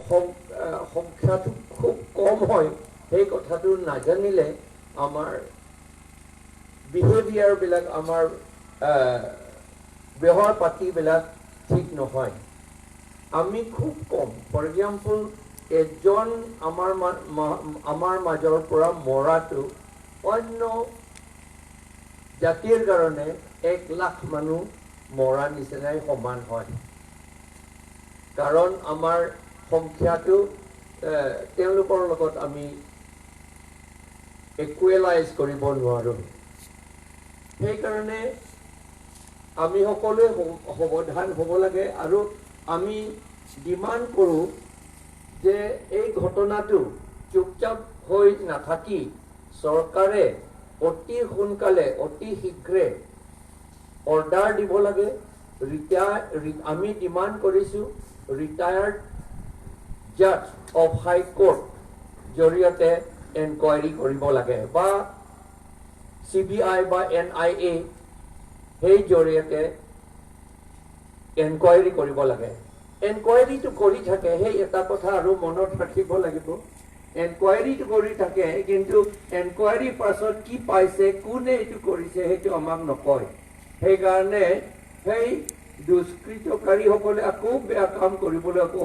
সংখ্যাটো খুব কম হয় সেই কথাটো নাজানিলে আমাৰ বিহেভিয়াৰবিলাক আমাৰ ব্যৱহাৰ পাতিবিলাক ঠিক নহয় আমি খুব কম ফৰ এক্সাম্পল এজন আমাৰ মাজৰ পৰা মৰাটো অন্য জাতিৰ কাৰণে 1 লাখ মানুহ মৰা নিচিনাই সমান হয় কাৰণ আমাৰ সংখ্যাটো তেওঁলোকৰ লগত আমি ইকুৱেলাইজ কৰিব নোৱাৰোঁ সেইকাৰণে আমি সকলোৱে সাৱধান হ'ব লাগে আৰু আমি ডিমাণ্ড কৰোঁ যে এই ঘটনাটো চুপচাপ হৈ নাথাকি চৰকাৰে অতি সোনকালে অতি শীঘ্ৰে অৰ্ডাৰ দিব লাগে আমি ডিমাণ্ড কৰিছোঁ ৰিটায়াৰ্ড জাজ অফ হাই কোৰ্ট জৰিয়তে এনকুৱাৰী কৰিব লাগে বা CBI বা NIA সেই জৰিয়তে এনকুৱাৰী কৰিব লাগে এনকুৱাৰীটো কৰি থাকে সেই এটা কথা আৰু মনত ৰাখিব লাগিব এনকুৱাৰীটো কৰি থাকে কিন্তু এনকুৱাৰীৰ পাছত কি পাইছে কোনে এইটো কৰিছে সেইটো আমাক নকয় সেইকাৰণে সেই দুষ্কৃতকাৰীসকলে আকৌ বেয়া কাম কৰিবলৈ আকৌ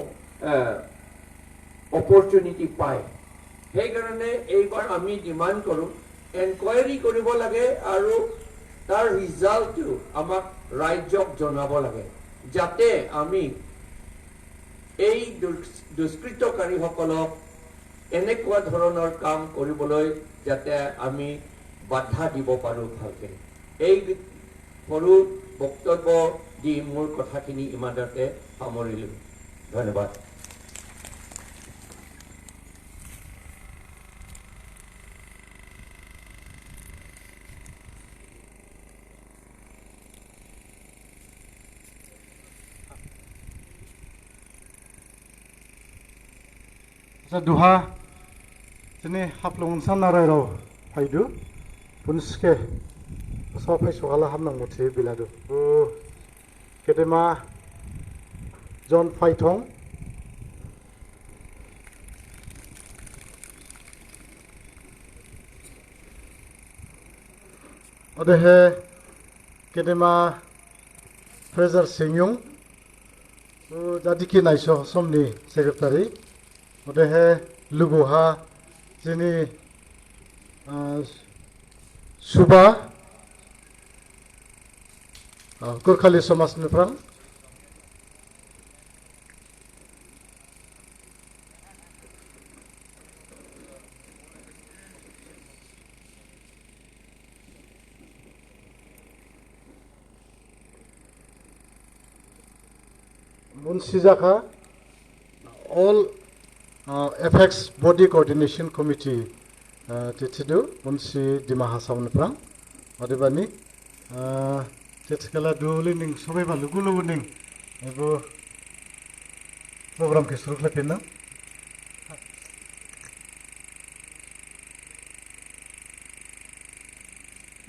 অপৰচুনিটি পায় সেইকাৰণে এইবাৰ আমি ডিমাণ্ড কৰোঁ এনকুৱাৰী কৰিব লাগে আৰু তাৰ ৰিজাল্টটো আমাক ৰাইজক জনাব লাগে যাতে আমি এই দুষ্কৃতকাৰীসকলক এনেকুৱা ধৰণৰ কাম কৰিবলৈ যাতে আমি বাধা দিব পাৰোঁ ভালকে এই সৰু বক্তব্য দি মোৰ কথাখিনি ইমানতে সামৰিলোঁ ধন্যবাদ Duha sini haplung san narai ro faidu punske so phai sogala hamnang muthi biladu kedema John Phaithong odehe kedema Fraser Singyung jadiki naiso somni secretary odehe luguha jini suba Kurkhali Somas Nifrang Munsijaka all FX Body Coordination Committee Titidu Munsi Dimahasam Nifrang Odebani Tetskala Dulining Sobeba Luguluning Ego program ke suruh lepina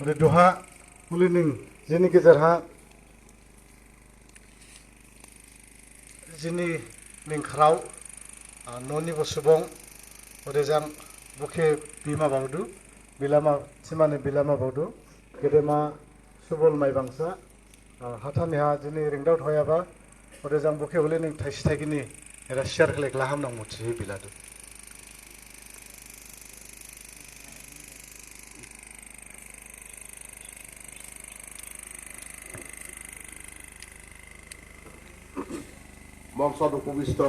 Ode doha ulining jeni kejarha jini ningkrau noni bosubong odejang bukhe bima baudu bilama simane bilama baudu gedema subol mai bangsa hatani ha jini ringdaut hoyaba odejang bukhe ulining thaisi thagini era share khlek laham nang muthi biladu মঞ্চত উপবিষ্ট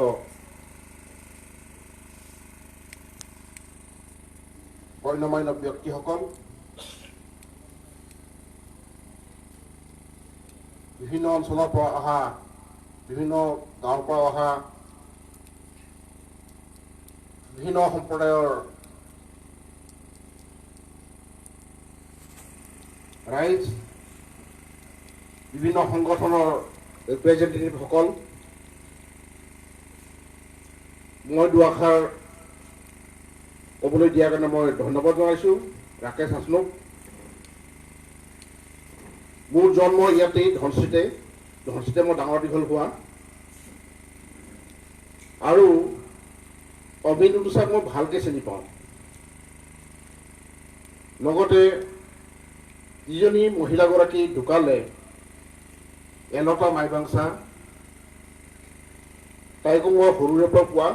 গণ্যমান্য ব্যক্তিসকল বিভিন্ন অঞ্চলৰ পৰা অহা বিভিন্ন গাঁৱৰ পৰা অহা বিভিন্ন সম্প্ৰদায়ৰ ৰাইজ বিভিন্ন সংগঠনৰ ৰিপ্ৰেজেণ্টেটিভসকল মই দুআষাৰ ক'বলৈ দিয়াৰ কাৰণে মই ধন্যবাদ জনাইছোঁ ৰাকেশ হাছনুক মোৰ জন্ম ইয়াতেই ধনচিতে মই ডাঙৰ দীঘল হোৱা আৰু অমিত উদুচাক মই ভালকৈ চিনি পাওঁ। লগতে যিজনী মহিলাগৰাকী ঢুকালে এলতা মাইবাংছা, তাইকো মই সৰুৰে পৰা পোৱা।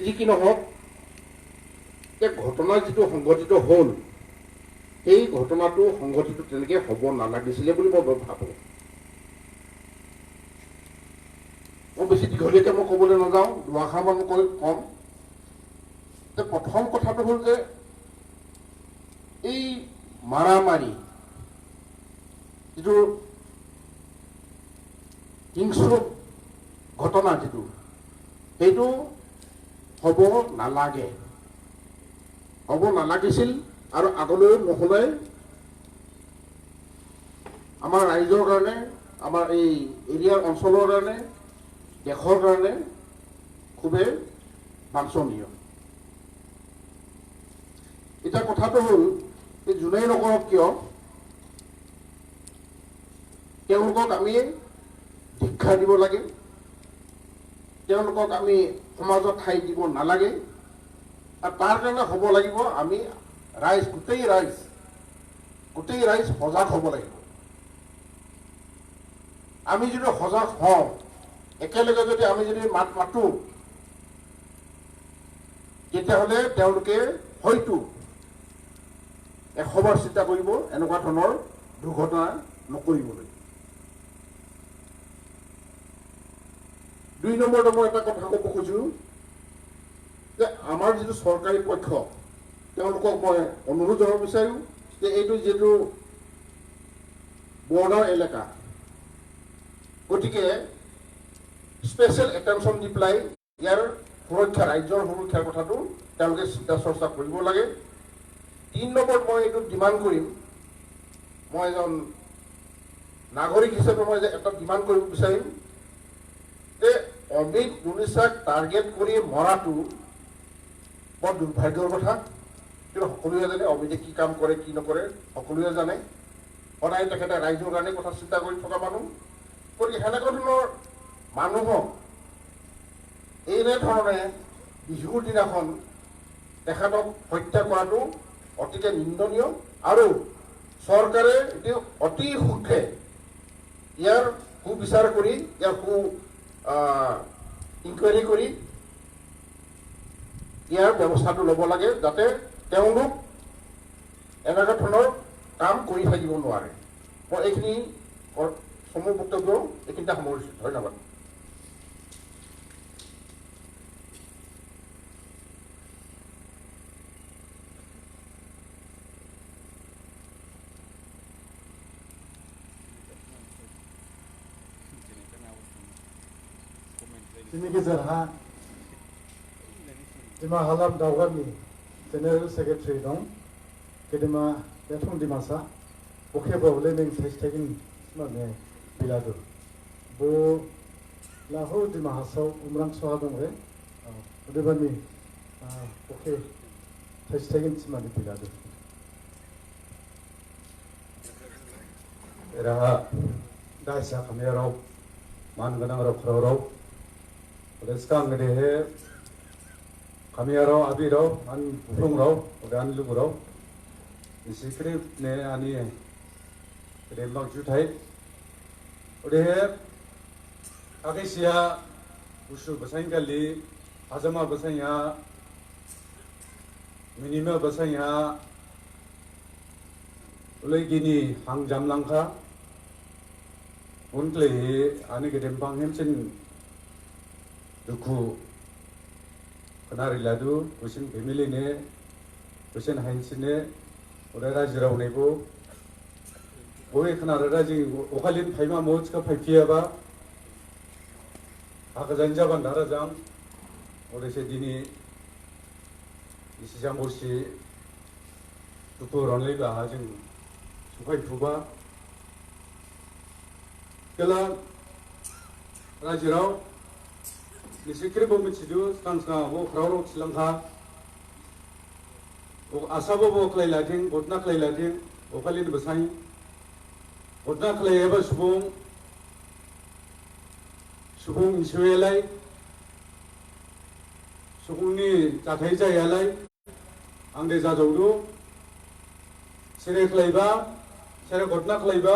যি কি নহওক, এই ঘটনা যিটো সংঘটিত হ'ল, সেই ঘটনাটো সংঘটিত তেনেকৈ হ'ব নালাগিছিলে বুলি মই ভাবোঁ। মই বেছি দীঘলীয়াকৈ মই ক'বলৈ নাযাওঁ, দুআষাৰমান মই ক'ম। প্ৰথম কথাটো হ'ল যে এই মাৰামাৰি যিটো হিংস্ৰ ঘটনা যিটো, সেইটো হ'ব নালাগে, হ'ব নালাগিছিল আৰু আগলৈ নহ'লে আমাৰ ৰাইজৰ কাৰণে, আমাৰ এই এৰিয়াৰ অঞ্চলৰ কাৰণে, দেশৰ কাৰণে খুবেই বাঞ্ছনীয়। এতিয়া কথাটো হ'ল যে যোনেই নকৰক কিয়, তেওঁলোকক আমি শিক্ষা দিব লাগে, তেওঁলোকক আমি সমাজত ঠাই দিব নালাগে। আৰু তাৰ কাৰণে হ'ব লাগিব আমি ৰাইজ, গোটেই ৰাইজ সজাগ হ'ব লাগিব। আমি যদি সজাগ হওঁ, একেলগে যদি আমি যদি মাত মাতো, তেতিয়াহ'লে তেওঁলোকে হয়তো 100 বাৰ চিন্তা কৰিব এনেকুৱা ধৰণৰ দুৰ্ঘটনা নকৰিবলৈ। 2 নম্বৰতে মই এটা কথা ক'ব খোজোঁ যে আমাৰ যিটো চৰকাৰী পক্ষ, তেওঁলোকক মই অনুৰোধ জনাব বিচাৰোঁ যে এইটো যিটো বৰ্ডাৰ এলেকা, গতিকে স্পেচিয়েল এটেনশ্যন দি পেলাই ইয়াৰ সুৰক্ষা, ৰাজ্যৰ সুৰক্ষাৰ কথাটো তেওঁলোকে চিন্তা চৰ্চা কৰিব লাগে। 3 নম্বৰত মই এইটো ডিমাণ্ড কৰিম, মই এজন নাগৰিক হিচাপে মই এটা ডিমাণ্ড কৰিব বিচাৰিম যে অমিত উদুচাক টাৰ্গেট কৰি মৰাটো বৰ দুৰ্ভাগ্যৰ কথা। কিন্তু সকলোৱে জানে অমিতে কি কাম কৰে কি নকৰে, সকলোৱে জানে। সদায় তেখেতে ৰাইজৰ কাৰণে কথা চিন্তা কৰি থকা মানুহ। গতিকে সেনেকুৱা ধৰণৰ মানুহক এনেধৰণে বিহুৰ দিনাখন তেখেতক হত্যা কৰাটো অতিকে নিন্দনীয় আৰু চৰকাৰে এতিয়া অতি শীঘ্ৰে ইয়াৰ সুবিচাৰ কৰি, ইয়াৰ ইনকুৱাৰী কৰি ইয়াৰ ব্যৱস্থাটো ল'ব লাগে, যাতে তেওঁলোক এনেকুৱা ধৰণৰ কাম কৰি থাকিব নোৱাৰে। মই এইখিনি সমূহ বক্তব্য এইখিনিতে সামৰিছোঁ। ধন্যবাদ। जोंनि गेजेरहा दिमा हालाम दावगानि जेनेरेल सेक्रेटारि दं, गेदेमा बेथं दिमासा अखे बावले नों साइसथागिन माने बिलादु बो लाहो दिमा हासाव उमरां सहा दं रे अदेबानि अखे साइसथागिन माने बिलादु राहा दाइसा खामियाराव मान गोनां Rao Sekarang ni he kami arau abi rau an pulung rau dan lugu rau isikrip ne ani rembang jutai udah he agaknya usul bersaing kali azama bersaingnya minimal bersaingnya oleh gini hang jam langka untuk ani kedempang hemcin दुखु कनारि लादु cushion family ने cushion हाइंस ने उधर राजराव ने वो एक कनारा राजी ओखालिन फाइमा मोच का फाइकिया बा आकजांजा बंधारा जाम और ऐसे दिनी इसी जाम वर्षी दुखु रनले बा हाजिं सुखाई फुबा कला राजराव Nisikri bomi cidu stangsa wo crowd silangha wo asabo wo klai lating botna klai lating wo kalin besai botna klai eba subung सुबुं इसुएलाय सुबुंनि जाथाय जायालाय आंदे जाजौदु सेरे खलायबा सेरे घटना खलायबा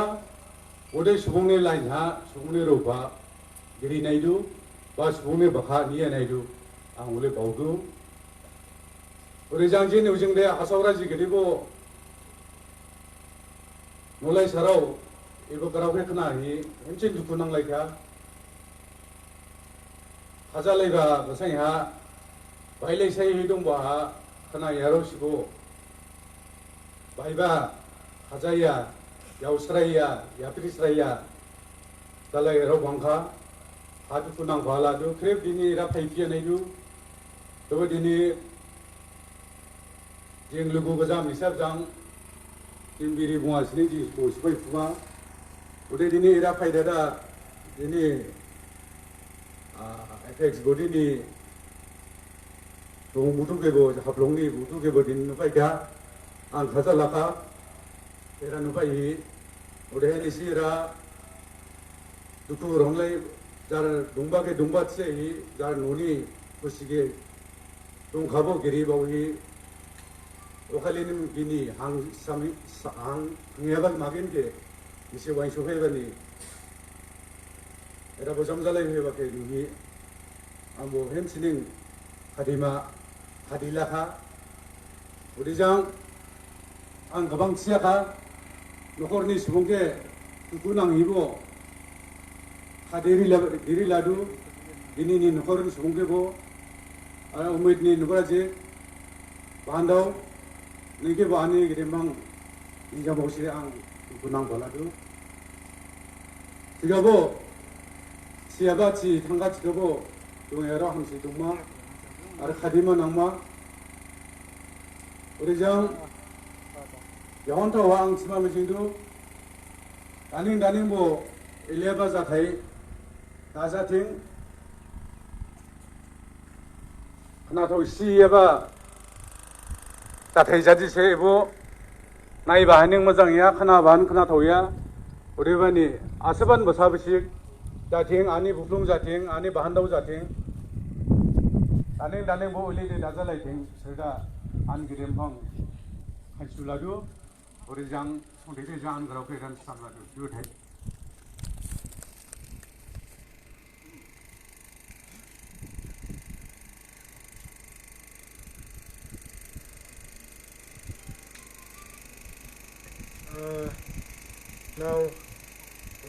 उदे सुबुंनि लाइनहा सुबुंनि रौबा गिरिनायदु बा सुबुंनि बाखा नियानायदु आं उले बावदु ओरैजांजि नौजों दे हासावरा जिगिदिबो नलाय साराव एबो गारावखे खोनाहि हेमसे दुखु नांलायखा हाजालायबा बसाइहा बायलायसाय दंबा खोनायारो सिबो बायबा हाजाया यावस्राया याप्रिस्राया दालायराव बांखा हा दुखु नांफालादु क्रेब दिनि रा फाइफियानायदु तबो दिनि जों लोगो गोजा मिसाब जां जों बिरि बुङासिनि जि बसिबाय फुङा उदे दिनि रा फायदा दिनि एफेक्स बडिनि दं बुथु गेबो हाफ्लंनि बुथु गेबो दिन नुफायदा आं खाजा लाखा एरा नुफायहि उदे निसिरा दुखु रंलाय जार दंबाके दंबाथिसे जार न'नि खुसिगे दंखाबो गिरि बावहि ओखालिनि गिनि हां सामि हां हंयाबा मागिन के इसे वाइन सोफायबानि एरा बजाम जालाय होबाके नुहि आंबो हेमसिनिं हादिमा हादिलाखा उदिजां आं गोबां थियाखा न'खरनि सुबुंके दुखु नांहिबो हादिरि लादु दिनैनि न'खरनि सुबुंकेबो आरो उमेदनि न'खरा जे बान्दाव नैके बानि गेदेमां हिजाबावसे आं दुखु नांबालादु थिगाबो थियाबा थि थांगा थिगाबो दंयारो हामसि दंमा आरो खादिमा नांमा ओरैजां यावन्थावा आं सिमा मिजिंदु दानिं बो एलियाबा जाथाय दाजाथिं खोनाथाव सियाबा जाथाय जादिसे एबो नायबा हानिं मोजांया खोनाबान खोनाथावया ओरैबानि आसोबान बसाबसिक जाथिं आनि बुफ्लुं जाथिं आनि बाहान्दाव जाथिं दानिं बो ओलिनि दाजालायथिं सोरदा आन गिदेमफां खायसुलादु ओरैजां संथेसे जान ग्राव fashion सामलादु जुथाय Now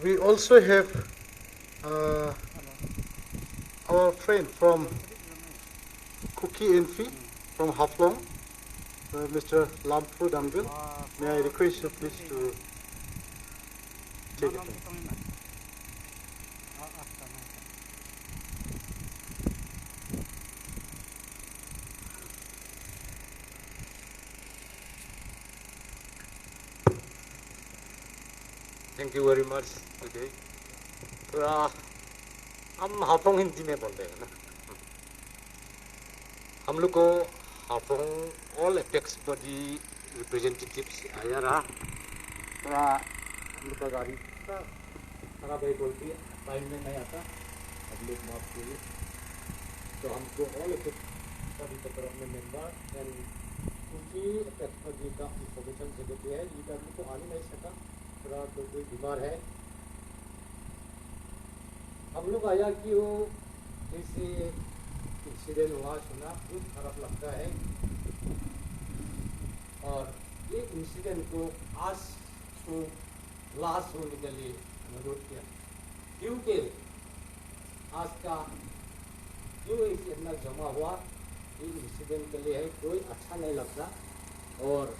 we also have our friend from Kuki Enfi from Haflong, Mr. Lampu Dambil. May I request you please to take it. Thank you very much today. हम हाफलोंग हिंदी में बोलते हैं ना हम लोग को Haflong all apex body representatives आया रहा हम लोग का गाड़ी खराब है बोलती है टाइम में नहीं आता हम लोग माफ कीजिए तो हमको ऑल एपेक्स बॉडी की तरफ में मेंबर एंड उनकी एपेक्स बॉडी का इंफॉर्मेशन से देते हैं लीडर को आने नहीं सका थोड़ा तो कोई बीमार है हम लोग आया कि वो जैसे इंसिडेंट हुआ सुना बहुत खराब लगता है और ये इंसिडेंट को आज तो लास्ट होने के लिए अनुरोध किया क्योंकि आज का जो इतना जमा हुआ ये इंसिडेंट के लिए है कोई अच्छा नहीं लगता और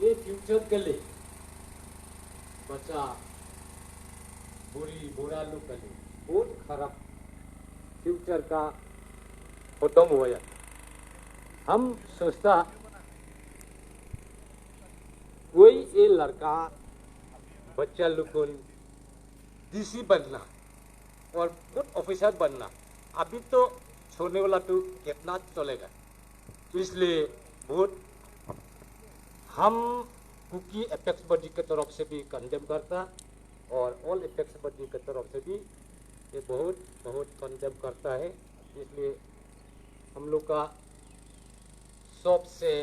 ये फ्यूचर के लिए बच्चा बुरा लोग के लिए बहुत खराब फ्यूचर का खत्म हो जाता हम सोचता कोई ये लड़का बच्चा लोग को डीसी बनना और गुड ऑफिसर बनना अभी तो छोड़ने वाला तो कितना चलेगा तो इसलिए बहुत हम कुकी एपेक्स बॉडी की तरफ से भी कंडेम करता और ऑल एपेक्स बॉडी की तरफ से भी ये बहुत बहुत कंजर्व करता है, इसलिए हम लोग का सबसे